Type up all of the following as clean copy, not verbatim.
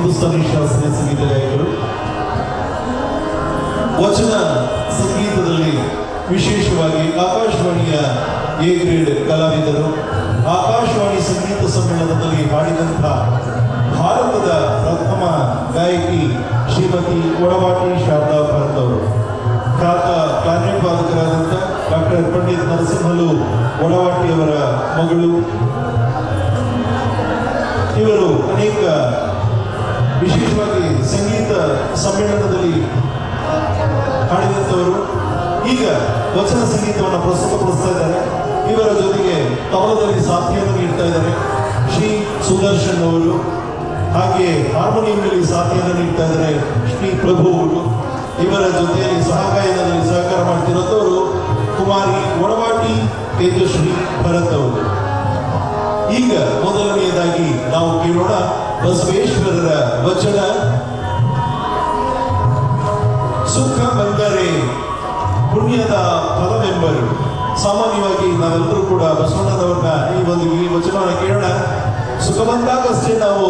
ಹಿಂದೂಸ್ತಾನಿ ಶಾಸ್ತ್ರೀಯ ಸಂಗೀತ ಗಾಯಕರು. ವಚನ ಸಂಗೀತದಲ್ಲಿ ವಿಶೇಷವಾಗಿ ಆಕಾಶವಾಣಿಯ ಎ ಗ್ರೇಡ್ ಕಲಾವಿದರು. ಆಕಾಶವಾಣಿ ಸಂಗೀತ ಸಮ್ಮೇಳನದಲ್ಲಿ ಹಾಡಿದಂಥ ಭಾರತದ ಪ್ರಥಮ ಗಾಯಕಿ ಶ್ರೀಮತಿ ಒಡವಾಟಿ ಶಾರದಾ ಭರತ್ ಅವರು. ಖ್ಯಾತ ಕ್ಲಾರಿನೆಟ್ ವಾದಕರಾದಂಥ ಡಾಕ್ಟರ್ ಪಂಡಿತ್ ನರಸಿಂಹಲು ಒಡವಾಟಿಯವರ ಮಗಳು. ಇವರು ಅನೇಕ ವಿಶೇಷವಾಗಿ ಸಂಗೀತ ಸಮ್ಮೇಳನದಲ್ಲಿ ಹಾಡಿದಂಥವರು. ಈಗ ವಚನ ಸಂಗೀತವನ್ನು ಪ್ರಸ್ತುತಪಡಿಸ್ತಾ ಇದ್ದಾರೆ. ಇವರ ಜೊತೆಗೆ ತಬಲದಲ್ಲಿ ಸಾಥಿಯನ್ನು ನೀಡ್ತಾ ಇದ್ದಾರೆ ಶ್ರೀ ಸುದರ್ಶನ್ ಅವರು. ಹಾಗೆ ಹಾರ್ಮೋನಿಯಂನಲ್ಲಿ ಸಾಥಿಯನ್ನು ನೀಡ್ತಾ ಇದ್ದಾರೆ ಶ್ರೀ ಪ್ರಭು ಅವರು. ಇವರ ಜೊತೆಯಲ್ಲಿ ಸಹಗಾಯನದಲ್ಲಿ ಸಹಕಾರ ಮಾಡ್ತಿರೋದವರು ಕುಮಾರಿ ಒಡವಾಟಿ ತೇಜಶ್ರೀ ಭರತ್ ಅವರು. ಈಗ ಮೊದಲನೆಯದಾಗಿ ನಾವು ಕೇಳೋಣ ಬಸವೇಶ್ವರರ ವಚನ ಸುಖ ಬಂದರೆ ಪುಣ್ಯದ ಫಲವೆಂಬರು. ಸಾಮಾನ್ಯವಾಗಿ ನಾವೆಲ್ಲರೂ ಕೂಡ ಬಸವಣ್ಣನವ್ರನ್ನ ಈ ವಚನವನ್ನು ಕೇಳೋಣ. ಸುಖ ಬಂದಾಗಷ್ಟೇ ನಾವು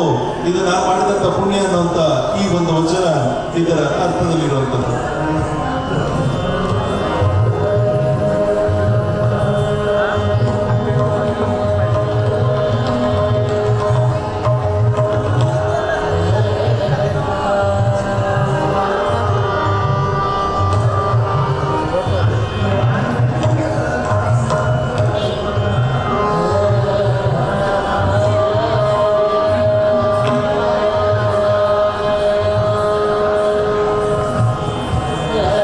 ಇದನ್ನ ಮಾಡಿದಂಥ ಪುಣ್ಯ ಅನ್ನುವಂಥ ಈ ಒಂದು ವಚನ ಇದರ ಅರ್ಥದಲ್ಲಿರುವಂಥದ್ದು. Yeah.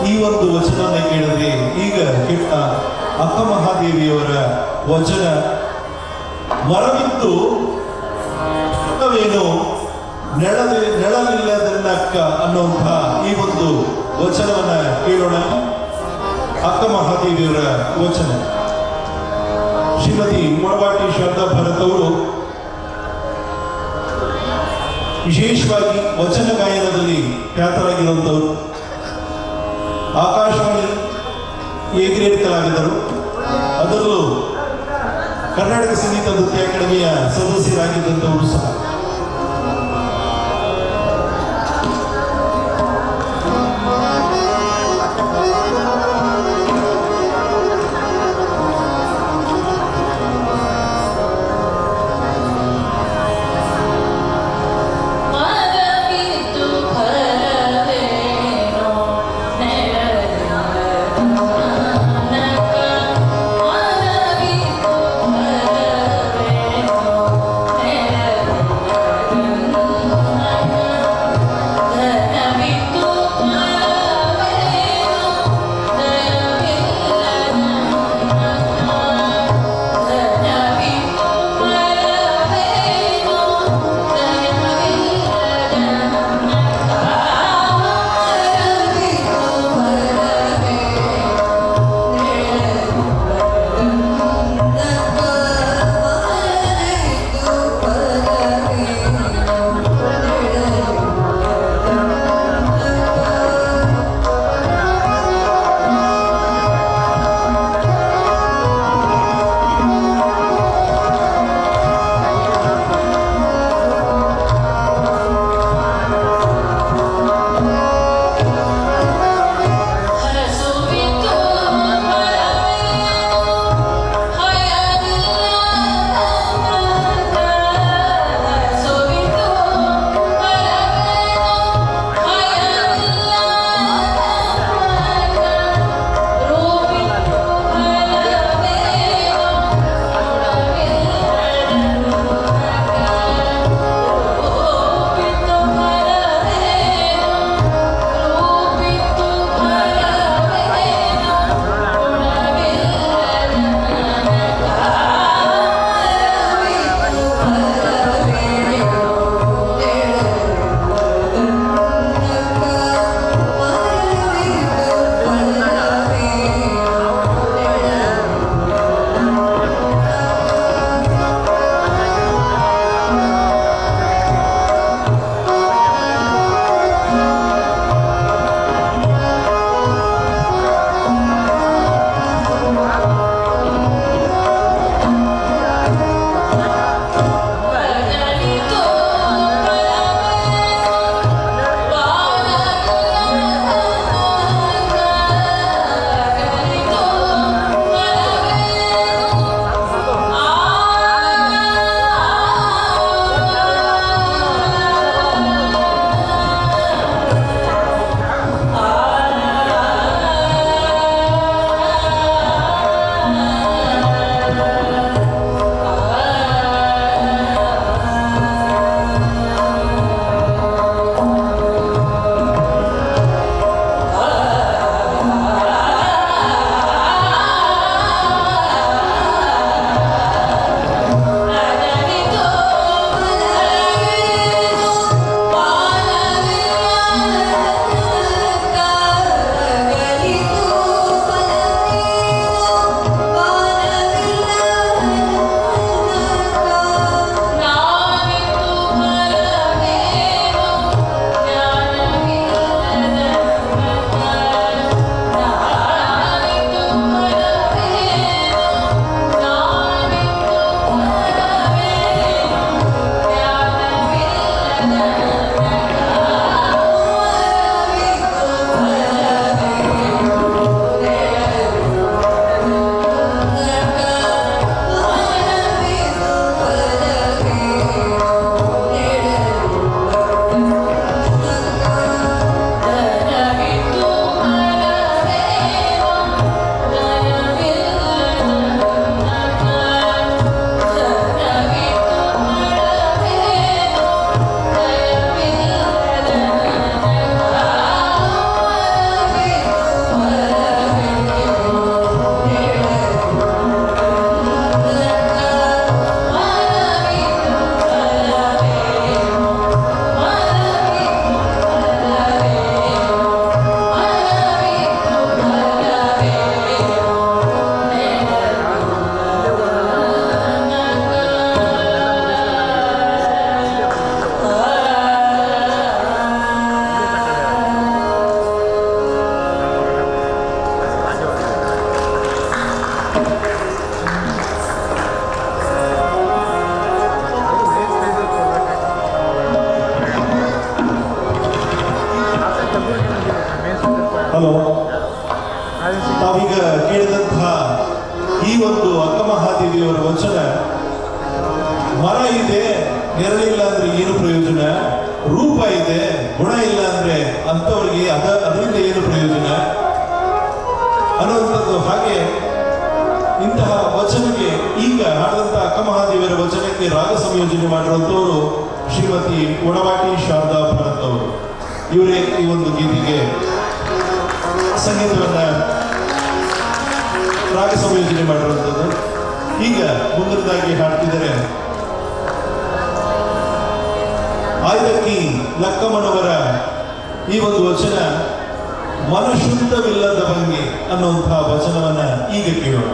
ಈ ಒಂದು ವಚನ ಕೇಳಿದ್ರೆ ಈಗ ಕೆಟ್ಟ ಅಕ್ಕ ಮಹಾದೇವಿಯವರ ವಚನ ಮರವಿದ್ದು ನೆಳಲಿಲ್ಲದನ್ನಕ್ಕ ಅನ್ನುವಂಥ ಈ ಒಂದು ವಚನವನ್ನ ಕೇಳೋಣ. ಅಕ್ಕ ಮಹಾದೇವಿಯವರ ವಚನ. ಶ್ರೀಮತಿ ಮುಳಬಾಟಿ ಶಾರದಾ ಭರತ್ ಅವರು ವಿಶೇಷವಾಗಿ ವಚನ ಗಾಯನದಲ್ಲಿ ಖ್ಯಾತರಾಗಿರುವಂಥವರು. ಆಕಾಶವಾಣಿ ಎ ಗ್ರೇಡ್ ಕಲಾವಿದರು, ಅದರಲ್ಲೂ ಕರ್ನಾಟಕ ಸಂಗೀತ ನೃತ್ಯ ಅಕಾಡೆಮಿಯ ಸದಸ್ಯರಾಗಿದ್ದಂಥವರು ಸಹ. ತಾವೀಗ ಕೇಳಿದಂತಹ ಈ ಒಂದು ಅಕ್ಕಮಹಾದೇವಿಯವರ ವಚನ, ಮರ ಇದೆ ನೆರಳಿಲ್ಲ ಅಂದ್ರೆ ಏನು ಪ್ರಯೋಜನ, ರೂಪ ಇದೆ ಗುಣ ಇಲ್ಲ ಅಂದ್ರೆ ಅಂತವರಿಗೆ ಅದರಿಂದ ಏನು ಪ್ರಯೋಜನ ಅನ್ನುವಂಥದ್ದು. ಹಾಗೆ ಇಂತಹ ವಚನಕ್ಕೆ ಈಗ ಹಾಡಿದಂತಹ ಅಕ್ಕಮಹಾದೇವಿಯರ ವಚನಕ್ಕೆ ರಾಗ ಸಂಯೋಜನೆ ಮಾಡಿರುವಂತವರು ಶ್ರೀಮತಿ ಒಡವಾಟಿ ಶಾರದಾ ಭರತ್ ಅವರು. ಇವರೇ ಈ ಒಂದು ಗೀತೆಗೆ ಸಂಗೀತವನ್ನ ರಾಗ ಸಂಯೋಜನೆ ಮಾಡಿರುವಂಥದ್ದು. ಈಗ ಮುಂದಿನದಾಗಿ ಹಾಡ್ತಿದ್ದಾರೆ ಆಯ್ದಕ್ಕಿ ಲಕ್ಕಮ್ಮನವರ ಈ ಒಂದು ವಚನ, ಮನಶುದ್ಧವಿಲ್ಲದ ಭಂಗಿ ಅನ್ನುವಂತಹ ವಚನವನ್ನ ಈಗ ಕೇಳೋಣ.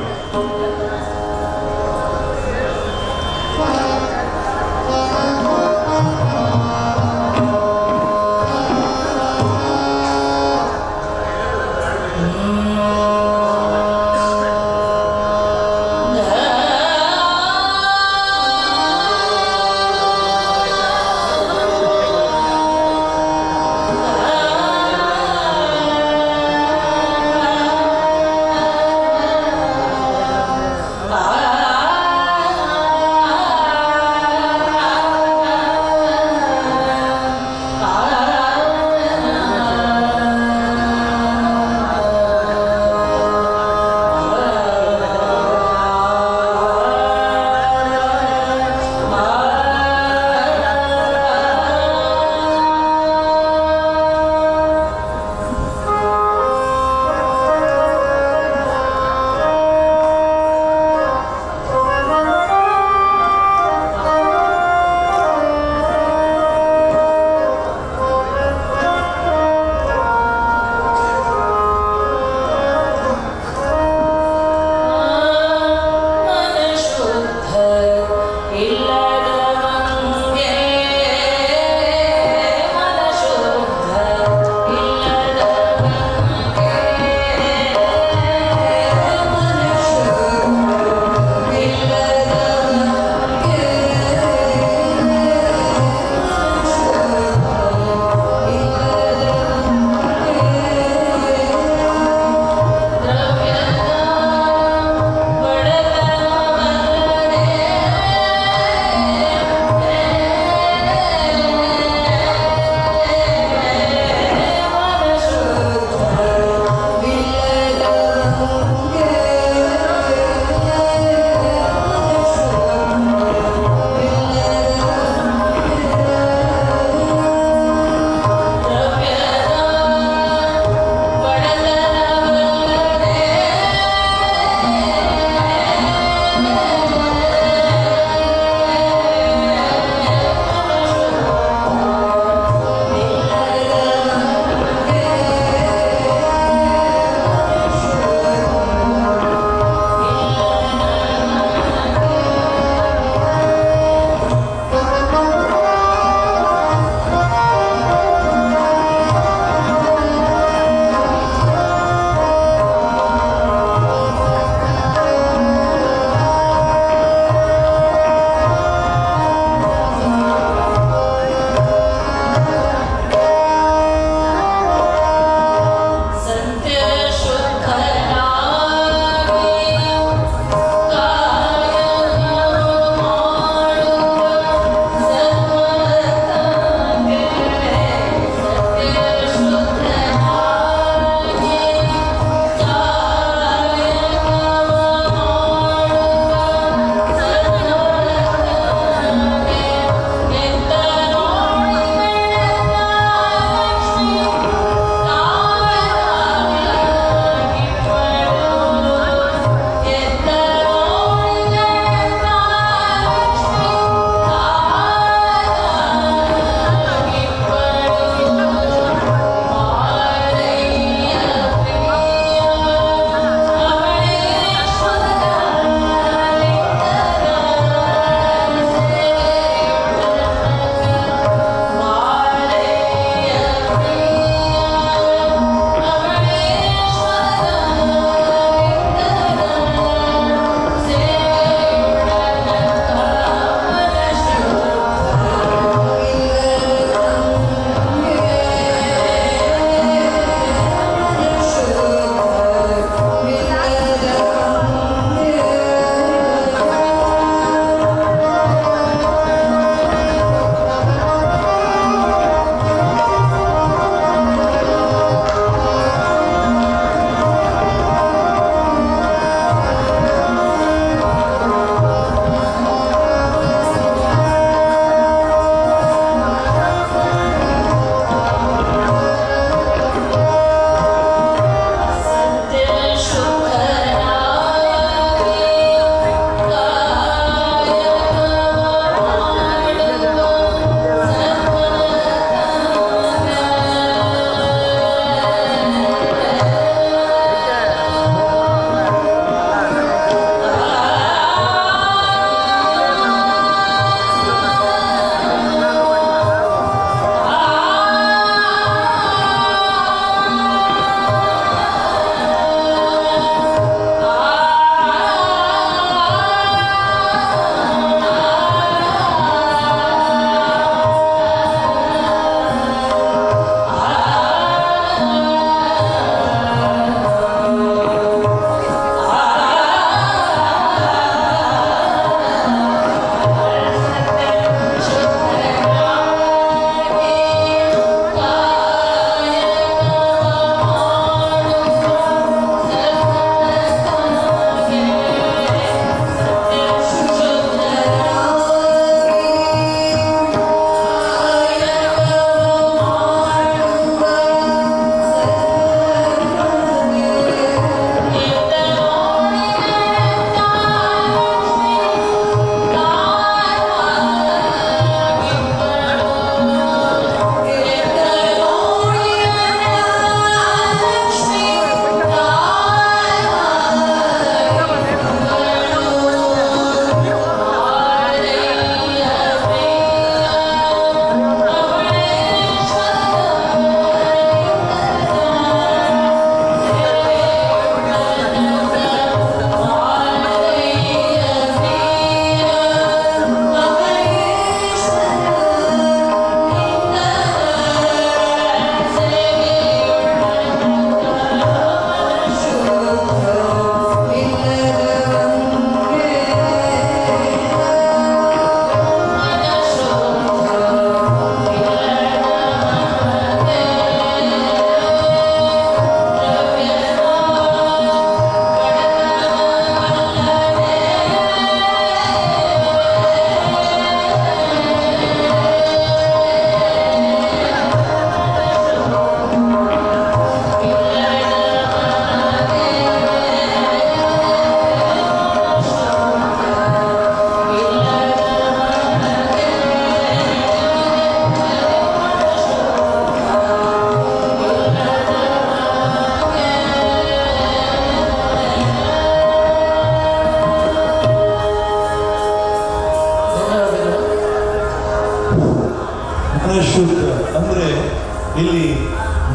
ಇಲ್ಲಿ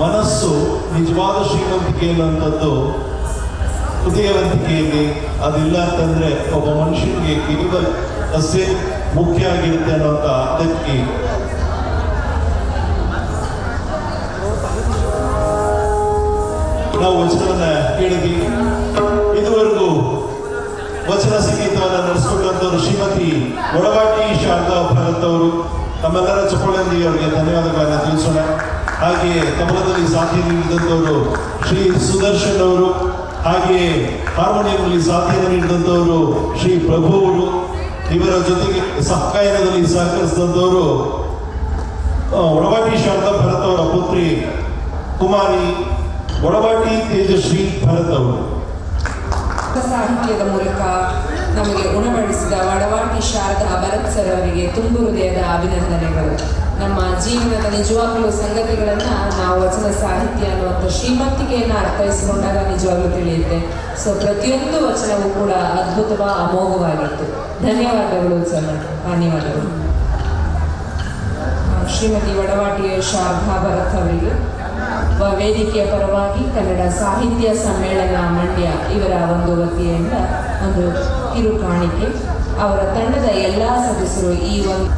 ಮನಸ್ಸು ನಿಜವಾದ ಶ್ರೀಮಂತಿಕೆ ಅನ್ನುವಂಥದ್ದು ಹೃದಯವಂತಿಕೆಯಲ್ಲಿ ಅದಿಲ್ಲ ಅಂತಂದ್ರೆ ಒಬ್ಬ ಮನುಷ್ಯನಿಗೆ ಕೇವಲ ಅಷ್ಟೇ ಮುಖ್ಯ ಆಗಿರುತ್ತೆ ಅನ್ನೋಂಥ ಅರ್ಥಕ್ಕೆ ನಾವು ವಚನವನ್ನ ಕೇಳಿದ್ವಿ. ಇದುವರೆಗೂ ವಚನ ಸಂಗೀತವನ್ನು ನಡೆಸಿಕೊಂಡಂತವರು ಶ್ರೀಮತಿ ಒಡವಾಟಿ ಶಾರದಾ ಭರತ್ ಅವರು. ನಮ್ಮೆಲ್ಲರ ಚಪ್ಪಳಂದಿ ಅವರಿಗೆ ಧನ್ಯವಾದಗಳನ್ನು ತಿಳಿಸೋಣ. ಹಾಗೆಯೇ ತಬಲದಲ್ಲಿ ಸಾಥಿ ನೀಡಿದಂಥವರು ಶ್ರೀ ಸುದರ್ಶನ್ ಅವರು, ಹಾಗೆಯೇ ಹಾರ್ಮೋನಿಯಂನಲ್ಲಿ ಸಾಥಿಯನ್ನು ನೀಡಿದಂಥವರು ಶ್ರೀ ಪ್ರಭು ಅವರು. ಇವರ ಜೊತೆಗೆ ಸಹಕಾಯನದಲ್ಲಿ ಸಹಕರಿಸಿದಂಥವರು ಒಡವಾಟಿ ಶಾರದಾ ಭರತ್ ಅವರ ಪುತ್ರಿ ಕುಮಾರಿ ಒಡವಾಟಿ ತೇಜಶ್ರೀ ಭರತ್ ಅವರು. ಸಾಹಿತ್ಯದ ಮೂಲಕ ನಮಗೆ ಉಣಬಡಿಸಿದ ಒಡವಾಟಿ ಶಾರದಾ ಭರತ್ ಸರ್ ಅವರಿಗೆ ತುಂಬು ಹೃದಯದ ಅಭಿನಂದನೆಗಳು. ನಮ್ಮ ಜೀವನದ ನಿಜವಾಗ್ಲೂ ಸಂಗತಿಗಳನ್ನು ನಾವು ವಚನ ಸಾಹಿತ್ಯ ಅನ್ನುವಂಥ ಶ್ರೀಮಂತಿಕೆಯನ್ನು ಅರ್ಥೈಸಿಕೊಂಡಾಗ ನಿಜವಾಗ್ಲೂ ತಿಳಿಯುತ್ತೆ. ಸೊ ಪ್ರತಿಯೊಂದು ವಚನವೂ ಕೂಡ ಅದ್ಭುತವ ಅಮೋಘವಾಗಿತ್ತು. ಧನ್ಯವಾದಗಳು ಸರ್, ಧನ್ಯವಾದಗಳು. ಶ್ರೀಮತಿ ಒಡವಾಟಿ ಶಾರದಾ ಭರತ್ ಅವರಿಗೆ ವೇದಿಕೆಯ ಪರವಾಗಿ ಕನ್ನಡ ಸಾಹಿತ್ಯ ಸಮ್ಮೇಳನ ಮಂಡ್ಯ ಇವರ ಒಂದು ವತಿಯಿಂದ ಒಂದು ಕಿರು ಕಾಣಿಕೆ. ಅವರ ತಂಡದ ಎಲ್ಲ ಸದಸ್ಯರು ಈ ಒಂದು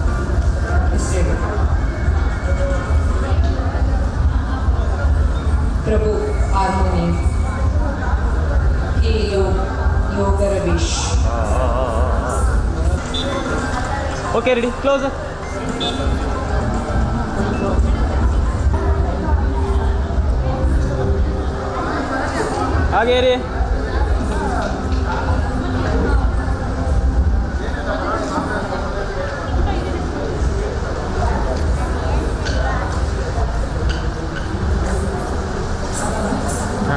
ಪ್ರಭು ಹಾರ್ಮೋನಿಯಂ, ಕೆ ಯೋಗ ರವೀಶ್. Okay, ready, close. ಹಾಗೆ ರೀ.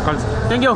ಕಳಿಸಿ. Thank you.